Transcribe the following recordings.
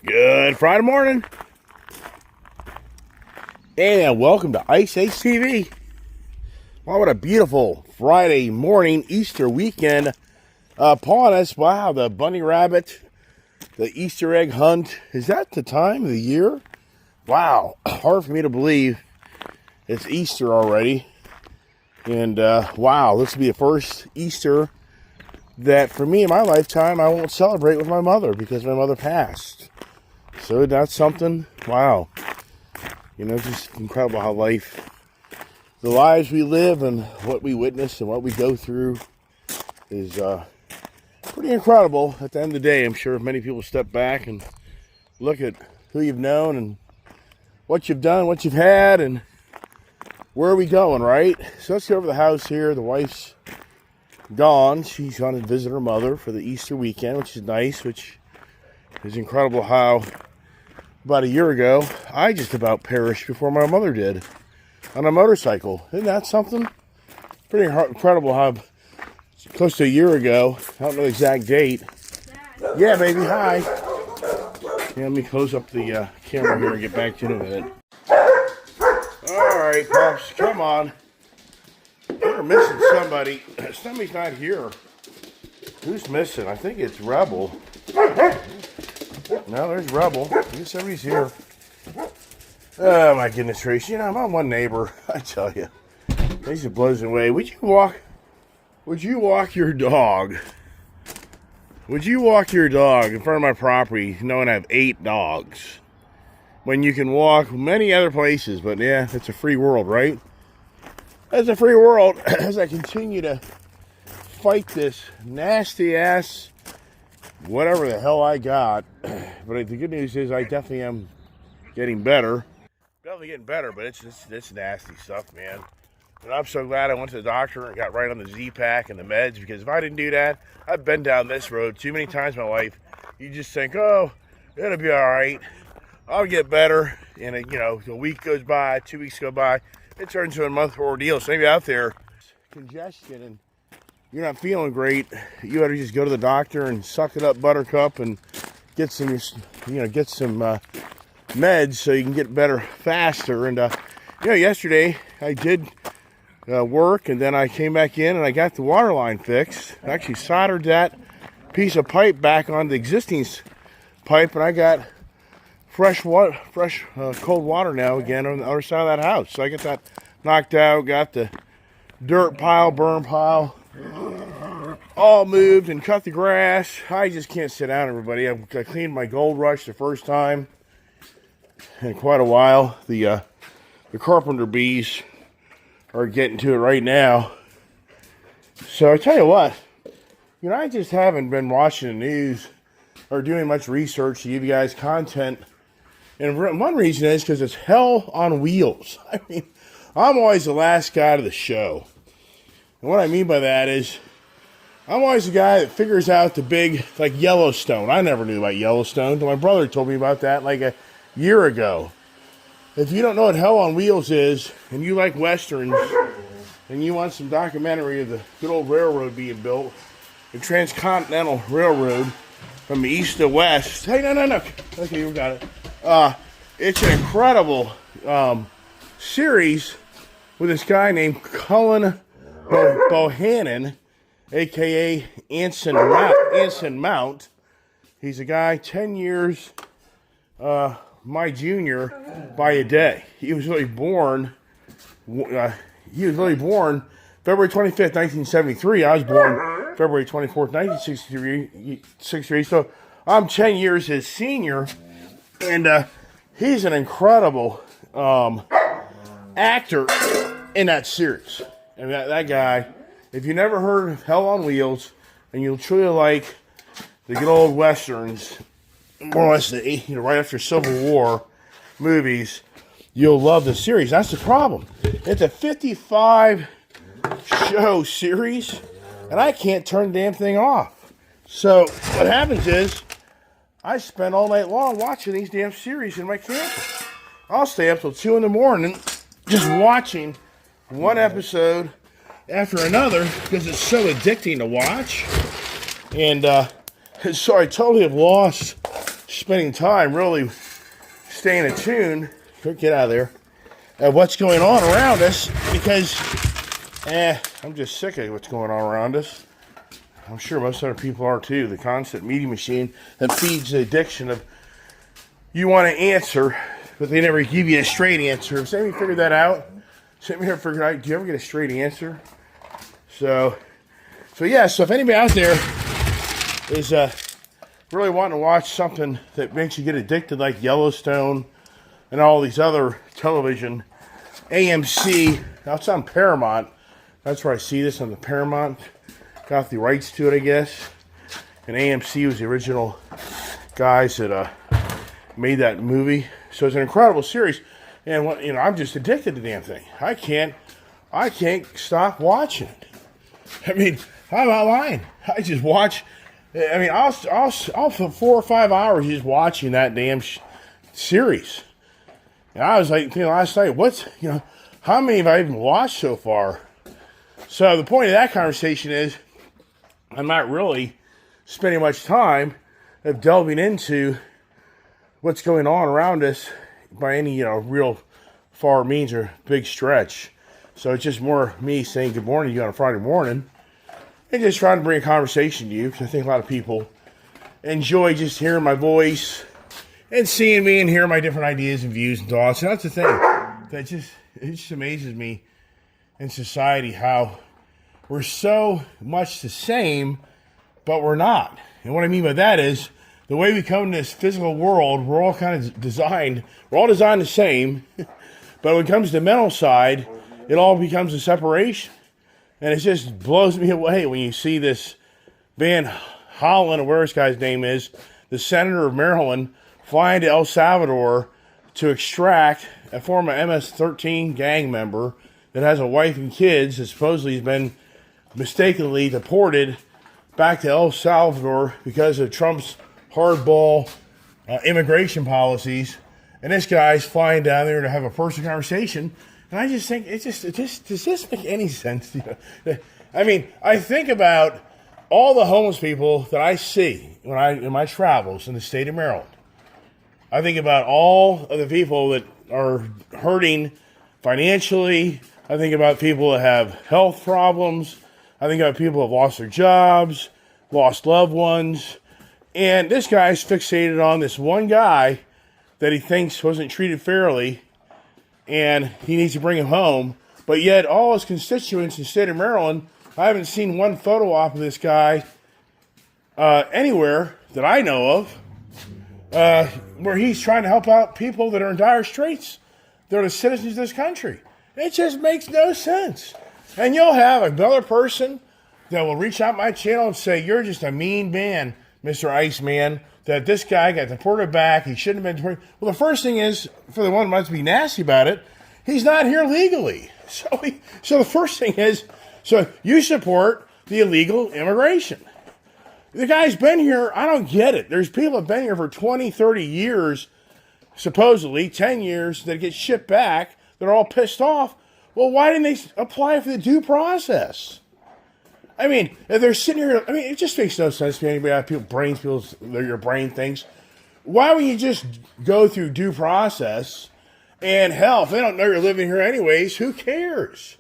Good Friday morning, and welcome to Ice Age TV. Wow, what a beautiful Friday morning, Easter weekend upon us. Wow, the bunny rabbit, the Easter egg hunt. Is that the time of the year? Wow, hard for me to believe it's Easter already. And wow, this will be the first Easter that for me in my lifetime I won't celebrate with my mother because my mother passed. So that's something, wow, just incredible how the lives we live and what we witness and what we go through is pretty incredible. At the end of the day, I'm sure many people step back and look at who you've known and what you've done, what you've had, and where are we going, right? So let's go over the house here. The wife's gone. She's gone to visit her mother for the Easter weekend, which is nice, which is incredible how about a year ago, I just about perished before my mother did on a motorcycle. Isn't that something? Pretty incredible how close to a year ago, I don't know the exact date. Yeah, baby, hi. Yeah, let me close up the camera here and get back to you in a minute. All right, Pops, come on. We're missing somebody. Somebody's not here. Who's missing? I think it's Rebel. No, there's Rebel. I guess everybody's here. Oh, my goodness gracious. I'm on one neighbor. I tell you. He just blows away. Would you walk your dog? Would you walk your dog in front of my property knowing I have 8 dogs? When you can walk many other places. But yeah, it's a free world, right? It's a free world as I continue to fight this nasty ass whatever the hell I got. But the good news is I definitely am getting better. Definitely getting better, but it's nasty stuff, man. And I'm so glad I went to the doctor and got right on the Z-Pack and the meds, because if I didn't do that, I've been down this road too many times in my life. You just think, oh, it'll be all right. I'll get better. And, a week goes by, 2 weeks go by. It turns into a month ordeal. So maybe out there, congestion and you're not feeling great, you ought to just go to the doctor and suck it up, buttercup, and get some meds so you can get better faster. And yesterday I did work, and then I came back in and I got the water line fixed. I actually soldered that piece of pipe back on the existing pipe, and I got fresh cold water now again on the other side of that house. So I get that knocked out, got the dirt pile, burn pile all moved, and cut the grass. I just can't sit down, everybody. I cleaned my Gold Rush the first time in quite a while. The carpenter bees are getting to it right now. So I tell you what, I just haven't been watching the news or doing much research to give you guys content. And one reason is because it's hell on wheels. I mean, I'm always the last guy to the show. And what I mean by that is, I'm always the guy that figures out the big, like Yellowstone. I never knew about Yellowstone until my brother told me about that like a year ago. If you don't know what Hell on Wheels is, and you like Westerns, and you want some documentary of the good old railroad being built, the Transcontinental Railroad from east to west. Hey, no. Okay, we got it. It's an incredible series with this guy named Cullen Bohannon, a.k.a. Anson Mount. He's a guy 10 years my junior by a day. He was really born February 25th, 1973. I was born February 24th, 1963. So I'm 10 years his senior, and he's an incredible actor in that series. And that guy, if you never heard of Hell on Wheels, and you truly like the good old Westerns, more or less right after Civil War movies, you'll love the series. That's the problem. It's a 55 show series, and I can't turn the damn thing off. So what happens is, I spend all night long watching these damn series in my camper. I'll stay up till 2 in the morning just watching one episode after another because it's so addicting to watch. And so I totally have lost spending time really staying attuned, get out of there, of what's going on around us, because I'm just sick of what's going on around us. I'm sure most other people are too. The constant media machine that feeds the addiction of you want to answer, but they never give you a straight answer. Has anybody figured that out? Has anybody ever figured out, do you ever get a straight answer? So if anybody out there is really wanting to watch something that makes you get addicted, like Yellowstone and all these other television, AMC, now it's on Paramount. That's where I see this, on the Paramount. Got the rights to it, I guess. And AMC was the original guys that made that movie. So it's an incredible series. And I'm just addicted to the damn thing. I can't stop watching it. I mean, I'm not lying. I just watch. I mean, I'll for 4 or 5 hours just watching that damn series. And I was like, last night, how many have I even watched so far? So the point of that conversation is, I'm not really spending much time of delving into what's going on around us by any, real far means or big stretch. So it's just more me saying good morning to you on a Friday morning and just trying to bring a conversation to you, because I think a lot of people enjoy just hearing my voice and seeing me and hearing my different ideas and views and thoughts. And that's the thing that it just amazes me in society, how we're so much the same, but we're not. And what I mean by that is, the way we come in this physical world, we're all kind of designed the same, but when it comes to the mental side, it all becomes a separation. And it just blows me away when you see this Van Hollen, or whatever this guy's name is, the senator of Maryland, flying to El Salvador to extract a former MS-13 gang member that has a wife and kids that supposedly has been mistakenly deported back to El Salvador because of Trump's hardball immigration policies. And this guy's flying down there to have a personal conversation. And I just think, does this make any sense to you? I mean, I think about all the homeless people that I see in my travels in the state of Maryland. I think about all of the people that are hurting financially. I think about people that have health problems. I think about people who have lost their jobs, lost loved ones. And this guy's fixated on this one guy that he thinks wasn't treated fairly, and he needs to bring him home. But yet all his constituents in the state of Maryland, I haven't seen one photo op of this guy anywhere that I know of where he's trying to help out people that are in dire straits. They're the citizens of this country. It just makes no sense. And you'll have another person that will reach out my channel and say, you're just a mean man, Mr. Iceman, that this guy got deported back. He shouldn't have been deported. Well, the first thing is, for the one who wants to be nasty about it, he's not here legally. So the first thing is, so you support the illegal immigration. The guy's been here. I don't get it. There's people that have been here for 20, 30 years, supposedly 10 years, that get shipped back. They're all pissed off. Well, why didn't they apply for the due process? I mean, if they're sitting here, it just makes no sense to anybody. Your brain thinks. Why would you just go through due process? And hell, if they don't know you're living here anyways, who cares?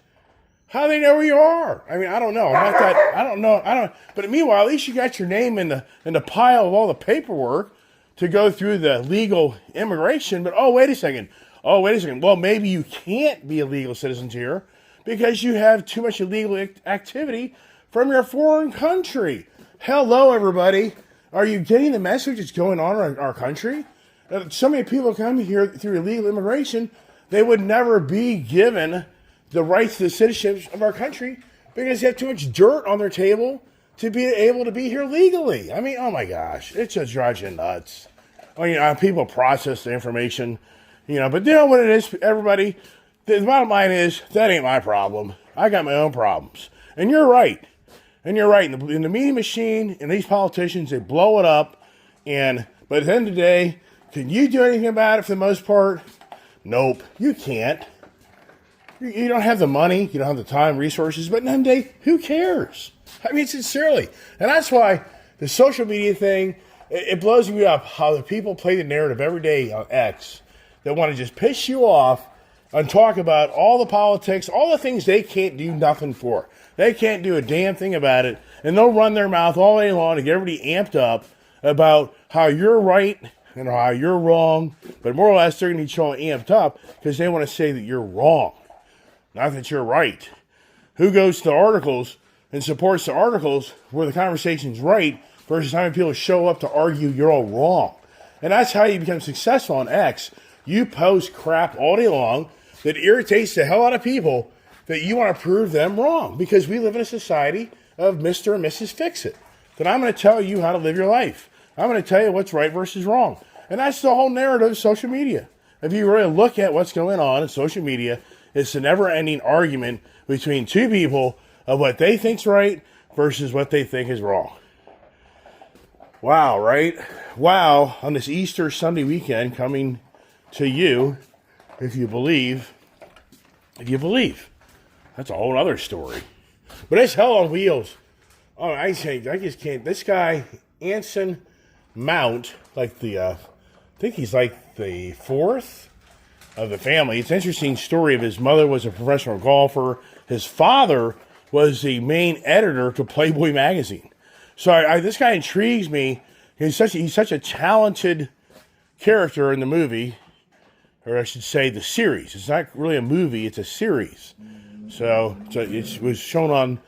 How do they know where you are? I don't know. I don't know. But meanwhile, at least you got your name in the pile of all the paperwork to go through the legal immigration. But wait a second. Well, maybe you can't be a legal citizen here because you have too much illegal activity from your foreign country. Hello, everybody. Are you getting the message that's going on in our country? So many people come here through illegal immigration, they would never be given the rights to the citizenship of our country because they have too much dirt on their table to be able to be here legally. Oh my gosh, it just drives you nuts. People process the information, but you know what it is, everybody? The bottom line is, that ain't my problem. I got my own problems. And you're right. In the media machine and these politicians, they blow it up. But at the end of the day, can you do anything about it for the most part? Nope, you can't. You don't have the money, you don't have the time, resources, but at the end of the day, who cares? Sincerely. And that's why the social media thing it blows me up how the people play the narrative every day on X that want to just piss you off and talk about all the politics, all the things they can't do nothing for. They can't do a damn thing about it, and they'll run their mouth all day long to get everybody amped up about how you're right and how you're wrong. But more or less, they're going to be so amped up because they want to say that you're wrong, not that you're right. Who goes to articles and supports the articles where the conversation's right versus how many people show up to argue you're all wrong? And that's how you become successful on X. You post crap all day long that irritates the hell out of people that you want to prove them wrong, because we live in a society of Mr. and Mrs. Fix-It. That I'm going to tell you how to live your life. I'm going to tell you what's right versus wrong. And that's the whole narrative of social media. If you really look at what's going on in social media, it's a never-ending argument between two people of what they think's right versus what they think is wrong. Wow, right? Wow, on this Easter Sunday weekend coming to you, if you believe. That's a whole other story. But it's hell on wheels. Oh, I just can't. This guy, Anson Mount, I think he's like the fourth of the family. It's an interesting story of his mother was a professional golfer. His father was the main editor to Playboy magazine. So this guy intrigues me. He's such a talented character in the movie, or I should say the series. It's not really a movie, it's a series. So it was shown on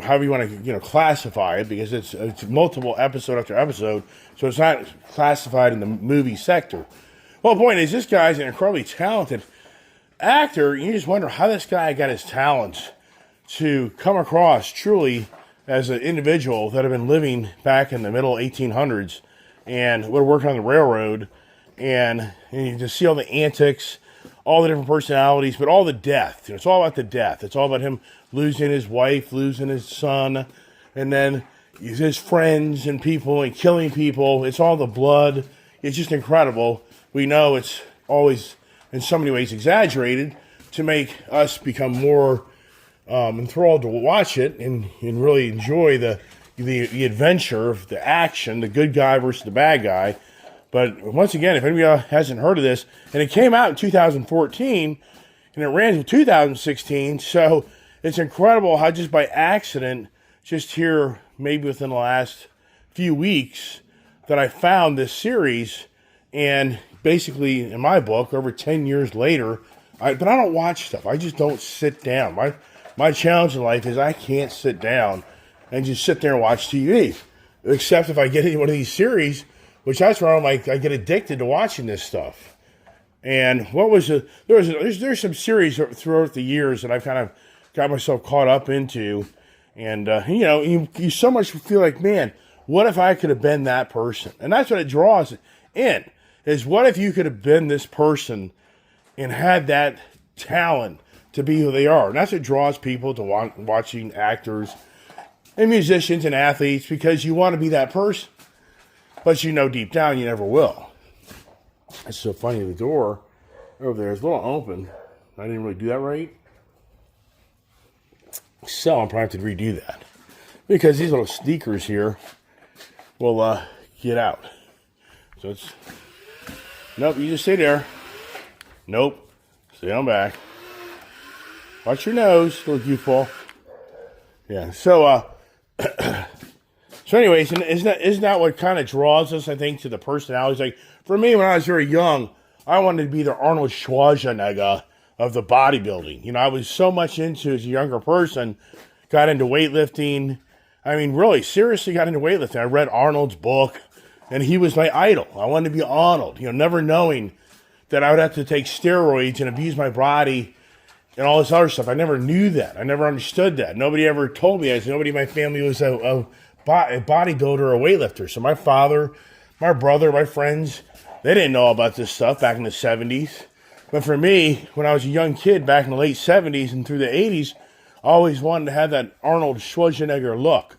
however you want to classify it, because it's multiple episode after episode, so it's not classified in the movie sector. Well, the point is, this guy's an incredibly talented actor. You just wonder how this guy got his talents to come across truly as an individual that had been living back in the middle 1800s and would have worked on the railroad, and you just see all the antics, all the different personalities, but all the death. It's all about the death. It's all about him losing his wife, losing his son, and then his friends and people, and killing people. It's all the blood. It's just incredible. We know it's always, in so many ways, exaggerated to make us become more enthralled to watch it and really enjoy the adventure, the action, the good guy versus the bad guy. But once again, if anybody hasn't heard of this, and it came out in 2014, and it ran until 2016, so it's incredible how just by accident, just here, maybe within the last few weeks, that I found this series, and basically, in my book, over 10 years later, but I don't watch stuff. I just don't sit down. My challenge in life is I can't sit down and just sit there and watch TV, except if I get into one of these series, which that's where I get addicted to watching this stuff. And there's some series throughout the years that I've kind of got myself caught up into, and you so much feel like, man, what if I could have been that person? And that's what it draws in, is what if you could have been this person and had that talent to be who they are? And that's what draws people to watching actors and musicians and athletes, because you want to be that person. But deep down you never will. It's so funny, the door over there is a little open. I didn't really do that right. So I'm probably have to redo that, because these little sneakers here will get out. So nope, you just stay there. Nope, stay on back. Watch your nose, little goofball. Yeah, so anyways, isn't that what kind of draws us, I think, to the personalities? Like, for me, when I was very young, I wanted to be the Arnold Schwarzenegger of the bodybuilding. I was so much into, as a younger person, got into weightlifting. I mean, really, seriously got into weightlifting. I read Arnold's book, and he was my idol. I wanted to be Arnold, never knowing that I would have to take steroids and abuse my body and all this other stuff. I never knew that. I never understood that. Nobody ever told me that. Nobody in my family was a bodybuilder or a weightlifter. So my father, my brother, my friends, they didn't know about this stuff back in the 70s. But for me, when I was a young kid back in the late 70s and through the 80s, I always wanted to have that Arnold Schwarzenegger look.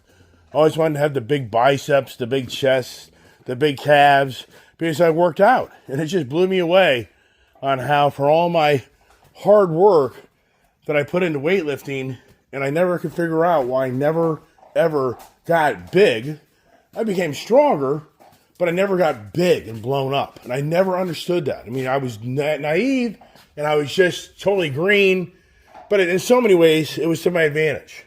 I always wanted to have the big biceps, the big chest, the big calves, because I worked out. And it just blew me away on how, for all my hard work that I put into weightlifting, and I never could figure out why I never, ever got big. I became stronger, but I never got big and blown up. And I never understood that. I mean, I was naive and I was just totally green, but in so many ways, it was to my advantage.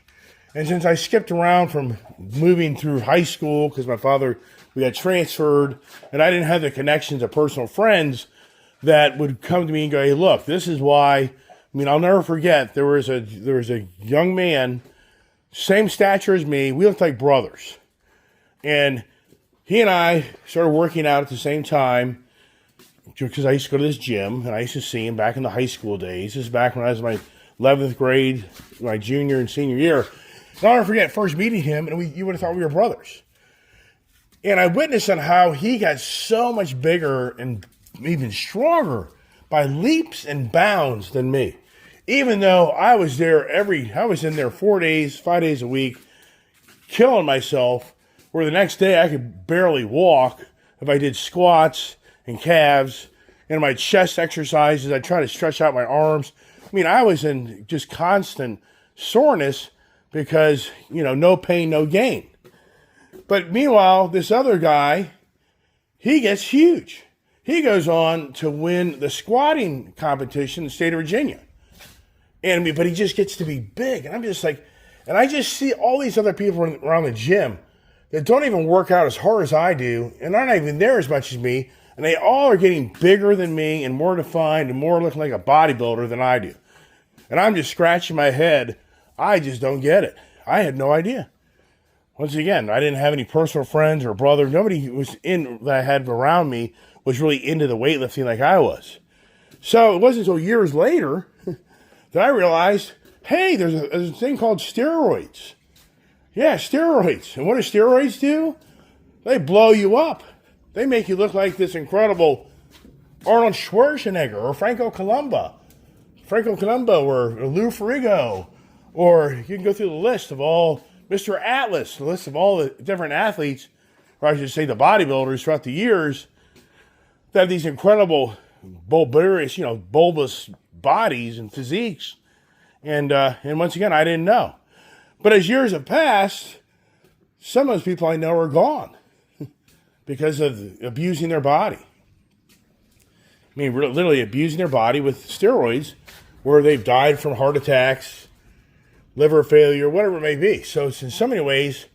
And since I skipped around from moving through high school because we got transferred, and I didn't have the connections of personal friends that would come to me and go, hey, look, this is why. I mean, I'll never forget, there was a young man, same stature as me. We looked like brothers. And he and I started working out at the same time because I used to go to this gym, and I used to see him back in the high school days. This is back when I was in my 11th grade, my junior and senior year. And I'll never forget first meeting him, and you would have thought we were brothers. And I witnessed on how he got so much bigger and even stronger by leaps and bounds than me. Even though I was in there 4 days, 5 days a week, killing myself, where the next day I could barely walk if I did squats and calves and my chest exercises. I tried to stretch out my arms. I mean, I was in just constant soreness because, no pain, no gain. But meanwhile, this other guy, he gets huge. He goes on to win the squatting competition in the state of Virginia. But he just gets to be big. And I'm just like, and I just see all these other people around the gym that don't even work out as hard as I do and aren't even there as much as me. And they all are getting bigger than me and more defined and more looking like a bodybuilder than I do. And I'm just scratching my head. I just don't get it. I had no idea. Once again, I didn't have any personal friends or brother. Nobody that I had around me was really into the weightlifting like I was. So it wasn't until years later that I realized, hey, there's a thing called steroids. Yeah, steroids. And what do steroids do? They blow you up. They make you look like this incredible Arnold Schwarzenegger or Franco Columbu or Lou Ferrigno. Or you can go through the list of all Mr. Atlas, the list of all the different athletes, or I should say the bodybuilders throughout the years that have these incredible bulbous bodies and physiques. And once again, I didn't know. But as years have passed, some of those people I know are gone because of abusing their body. I mean, literally abusing their body with steroids where they've died from heart attacks, liver failure, whatever it may be. So it's in so many ways,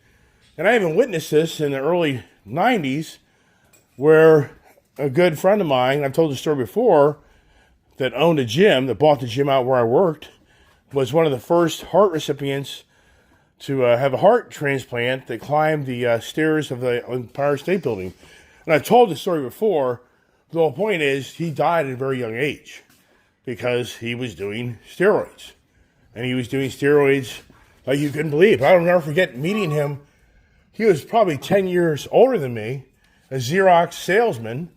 and I even witnessed this in the early 90s where a good friend of mine, I've told the story before, that owned a gym, that bought the gym out where I worked, was one of the first heart recipients to have a heart transplant that climbed the stairs of the Empire State Building. And I've told the story before. The whole point is he died at a very young age because he was doing steroids. And he was doing steroids like you couldn't believe. I'll never forget meeting him. He was probably 10 years older than me, a Xerox salesman.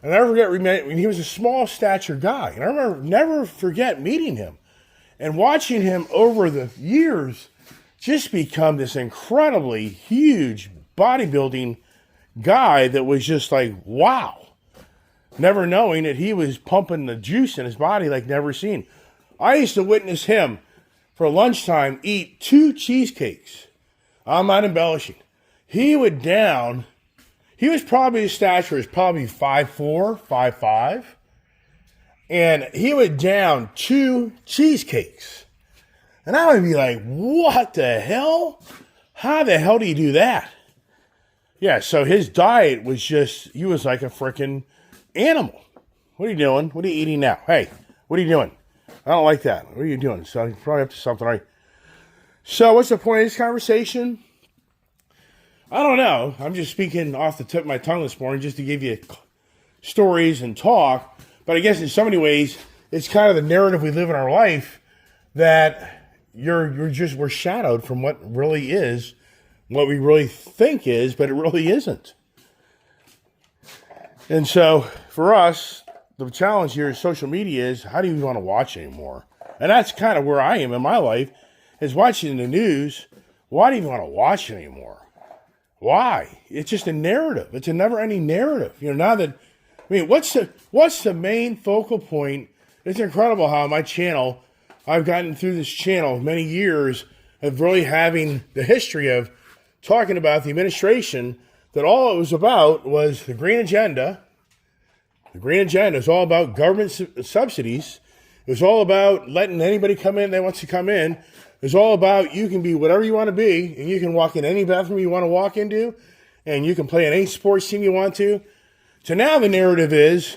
And I never forget, he was a small stature guy. And I never forget meeting him and watching him over the years just become this incredibly huge bodybuilding guy that was just like, wow. Never knowing that he was pumping the juice in his body like never seen. I used to witness him for lunchtime eat 2 cheesecakes. I'm not embellishing. He was probably, his stature is probably 5'4", 5'5", and he would down 2 cheesecakes. And I would be like, what the hell? How the hell do you do that? Yeah, so his diet was just, he was like a freaking animal. What are you doing? What are you eating now? Hey, what are you doing? I don't like that. What are you doing? So you're probably up to something, right? So what's the point of this conversation? I don't know. I'm just speaking off the tip of my tongue this morning just to give you stories and talk. But I guess in so many ways, it's kind of the narrative we live in our life that we're shadowed from what really is, what we really think is, but it really isn't. And so for us, the challenge here is social media is how do you want to watch anymore? And that's kind of where I am in my life, is watching the news. Why do you want to watch anymore? Why? It's just a narrative. It's a never-ending narrative. Now that, what's the main focal point? It's incredible how my channel, I've gotten through this channel many years of really having the history of talking about the administration that all it was about was the green agenda. The green agenda is all about government subsidies. It was all about letting anybody come in that wants to come in. It's all about you can be whatever you want to be, and you can walk in any bathroom you want to walk into, and you can play in any sports team you want to. So now the narrative is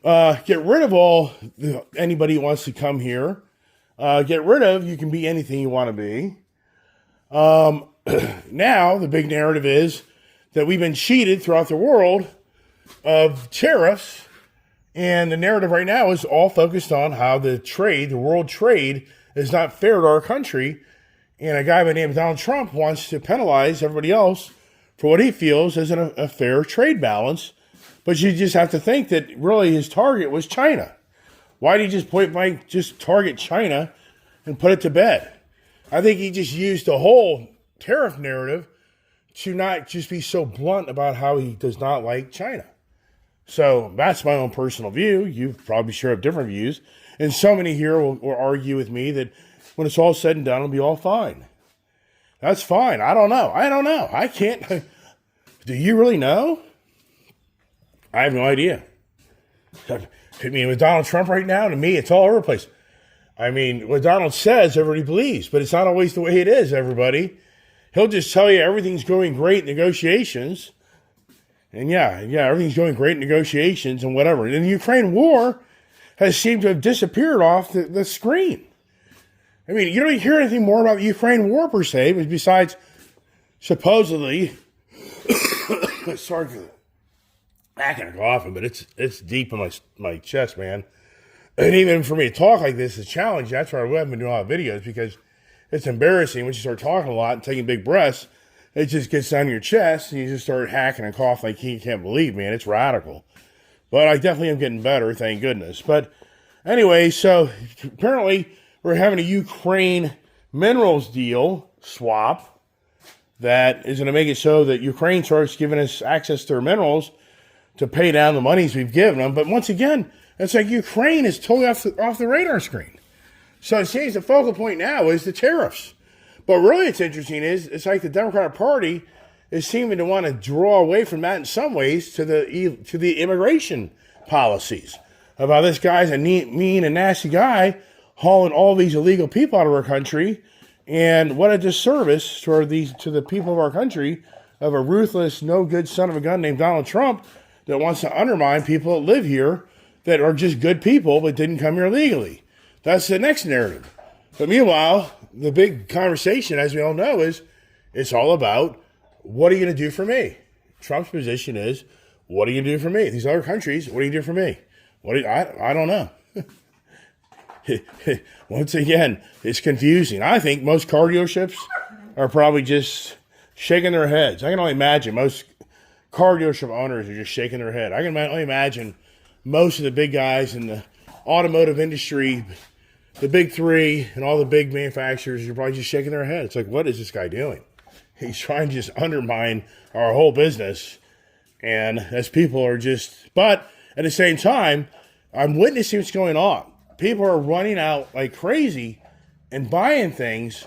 get rid of anybody who wants to come here. Get rid of you can be anything you want to be. Now the big narrative is that we've been cheated throughout the world of tariffs, and the narrative right now is all focused on how the world trade is not fair to our country, and a guy by the name of Donald Trump wants to penalize everybody else for what he feels is a fair trade balance. But you just have to think that really his target was China. Why did he just point blank just target China and put it to bed? I think he just used the whole tariff narrative to not just be so blunt about how he does not like China. So that's my own personal view. You probably sure have different views. And so many here will argue with me that when it's all said and done, it'll be all fine. That's fine. I don't know. I can't. Do you really know? I have no idea. I mean, with Donald Trump right now, to me, it's all over the place. I mean, what Donald says, everybody believes, but it's not always the way it is, everybody. He'll just tell you everything's going great in negotiations. And yeah, everything's going great in negotiations and whatever. And the Ukraine war has seemed to have disappeared off the screen. I mean, you don't hear anything more about the Ukraine war per se, besides supposedly, sorry for hacking and coughing, but it's deep in my chest, man. And even for me to talk like this is a challenge. That's why I haven't been doing a lot of videos, because it's embarrassing when you start talking a lot and taking big breaths. It just gets down your chest and you just start hacking and coughing like you can't believe, man. It's radical. But I definitely am getting better, thank goodness. But anyway, so apparently we're having a Ukraine minerals deal swap that is going to make it so that Ukraine starts giving us access to their minerals to pay down the monies we've given them. But once again, it's like Ukraine is totally off the radar screen. So it seems the focal point now is the tariffs. But really what's interesting is it's like the Democratic Party is seeming to want to draw away from that in some ways to the immigration policies. About this guy's a mean and nasty guy hauling all these illegal people out of our country. And what a disservice to the people of our country of a ruthless, no good son of a gun named Donald Trump that wants to undermine people that live here that are just good people but didn't come here legally. That's the next narrative. But meanwhile, the big conversation, as we all know, is it's all about what are you going to do for me? Trump's position is, what are you going to do for me? These other countries, what are you going to do for me? I don't know. Once again, it's confusing. I think most car dealerships are probably just shaking their heads. I can only imagine most car dealership owners are just shaking their head. I can only imagine most of the big guys in the automotive industry, the big three and all the big manufacturers are probably just shaking their head. It's like, what is this guy doing? He's trying to just undermine our whole business. And as people are just, but at the same time, I'm witnessing what's going on. People are running out like crazy and buying things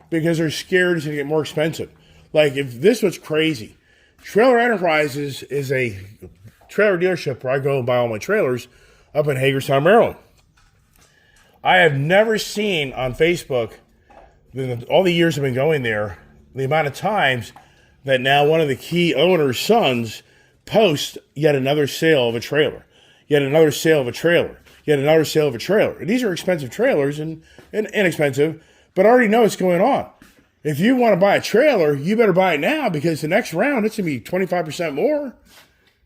because they're scared it's going to get more expensive. Like if this was crazy, Trailer Enterprises is a trailer dealership where I go and buy all my trailers up in Hagerstown, Maryland. I have never seen on Facebook, all the years I've been going there, the amount of times that now one of the key owner's sons posts yet another sale of a trailer, yet another sale of a trailer, yet another sale of a trailer. And these are expensive trailers and inexpensive, but I already know what's going on. If you want to buy a trailer, you better buy it now because the next round, it's going to be 25% more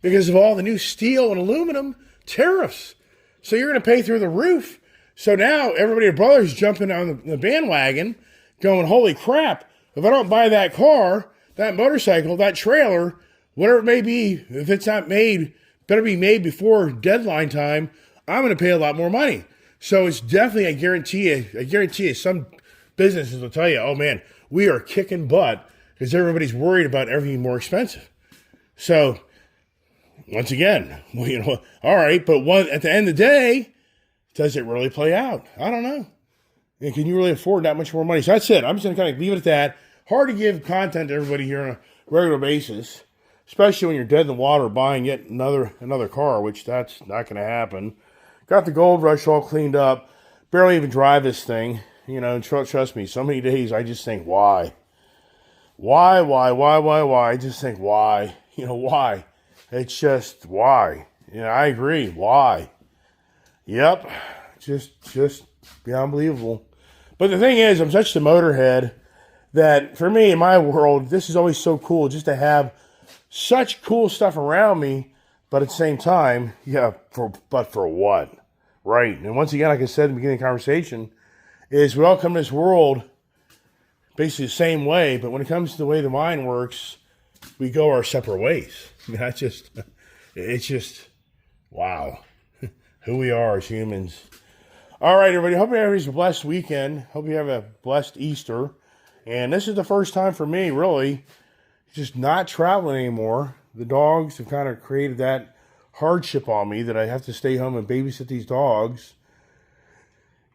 because of all the new steel and aluminum tariffs. So you're going to pay through the roof. So now everybody and brothers jumping on the bandwagon going, holy crap, if I don't buy that car, that motorcycle, that trailer, whatever it may be, if it's not made, better be made before deadline time, I'm going to pay a lot more money. So it's definitely, I guarantee you, some businesses will tell you, oh man, we are kicking butt because everybody's worried about everything more expensive. So once again, well, all right, but at the end of the day, does it really play out? I don't know. And can you really afford that much more money? So that's it. I'm just going to kind of leave it at that. Hard to give content to everybody here on a regular basis. especially when you're dead in the water buying yet another car, which that's not going to happen. Got the Gold Rush all cleaned up. Barely even drive this thing. You know, and trust me, so many days I just think, why? Why? I just think, why? You know, why? It's just, why? You know, I agree. Why? Yep. Just unbelievable. But the thing is, I'm such a motorhead that for me, in my world, this is always so cool just to have such cool stuff around me. But at the same time, yeah, but for what? Right. And once again, like I said in the beginning of the conversation, is we all come to this world basically the same way, but when it comes to the way the mind works, we go our separate ways. I mean, it's just, wow, who we are as humans. All right, everybody, hope everybody's a blessed weekend. Hope you have a blessed Easter. And this is the first time for me, really, just not traveling anymore. The dogs have kind of created that hardship on me that I have to stay home and babysit these dogs.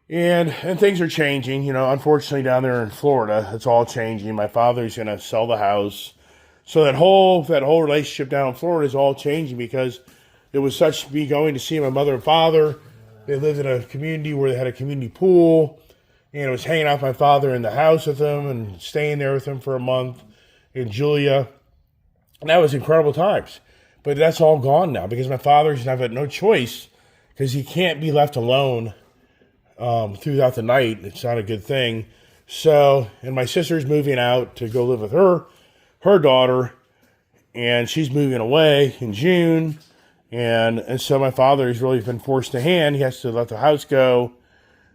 And things are changing, you know, unfortunately down there in Florida, it's all changing. My father's going to sell the house. So that whole relationship down in Florida is all changing because it was such me going to see my mother and father. They lived in a community where they had a community pool. And I was hanging out with my father in the house with them and staying there with him for a month in Julia. And that was incredible times. But that's all gone now because my father's had no choice because he can't be left alone throughout the night. It's not a good thing. So, and my sister's moving out to go live with her daughter, and she's moving away in June. And so my father has really been forced to hand. He has to let the house go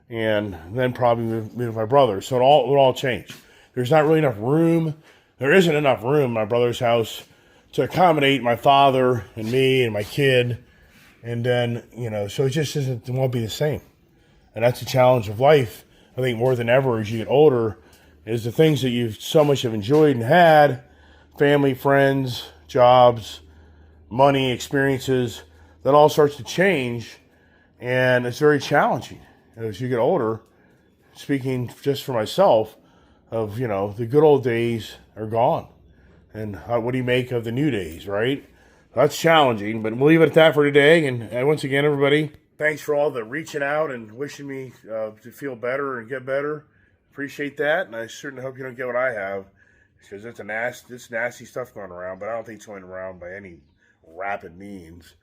and then probably move with my brother. So it all change. There's not really enough room. There isn't enough room in my brother's house to accommodate my father and me and my kid. And then, you know, so it just it won't be the same. And that's the challenge of life, I think, more than ever as you get older, is the things that you so much have enjoyed and had, family, friends, jobs, money, experiences, that all starts to change. And it's very challenging as you get older. Speaking just for myself, of, you know, the good old days are gone. And what do you make of the new days, right? That's challenging, but we'll leave it at that for today. And once again, everybody, thanks for all the reaching out and wishing me to feel better and get better. Appreciate that, and I certainly hope you don't get what I have, because it's nasty stuff going around, but I don't think it's going around by any rapid means.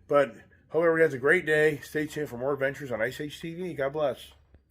But hope everybody has a great day. Stay tuned for more adventures on Ice Age TV. God bless.